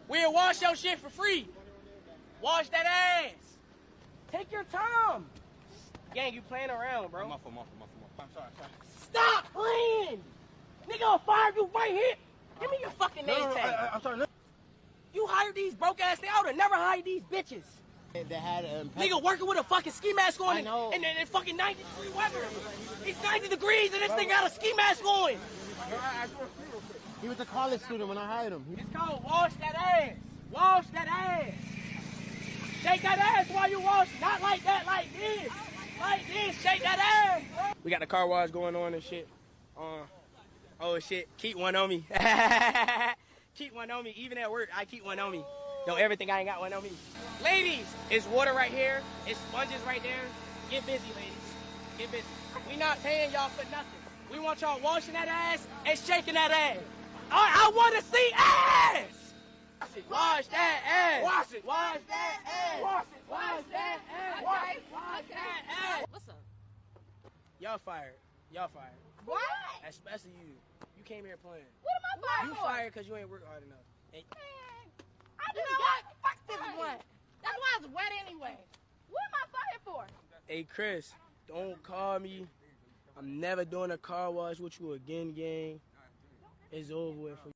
We'll wash your shit for free. Wash that ass. Take your time. Gang, you playing around, bro. My fault. I'm sorry. Stop playing. Nigga, I'll fire you right here. Give me your fucking name tag. I'm sorry. You hired these broke ass niggas. I would have never hired these bitches. They had nigga working with a fucking ski mask on and fucking 90-degree weather. It's 90 degrees and this thing got a ski mask on. He was a college student when I hired him. It's called wash that ass. Wash that ass. Shake that ass while you wash. Not like that, like this. Like this, shake that ass. We got the car wash going on and shit. Oh shit, keep one on me. Keep one on me. Even at work, I keep one on me. Don't ever think I ain't got one on me. Ladies, it's water right here. It's sponges right there. Get busy, ladies. Get busy. We not paying y'all for nothing. We want y'all washing that ass and shaking that ass. I want to see ass. Wash that ass. Wash it. Wash that ass. Wash it. Wash that ass. Wash that ass. What's up? Y'all fired. Y'all fired. What? Especially you. You came here playing. What am I fired You for? fired because you ain't worked hard enough. And I just got fuck this one. That's why it's wet anyway. What am I fired for? hey, Chris, don't call me. I'm never doing a car wash with you again, gang. It's over with for you.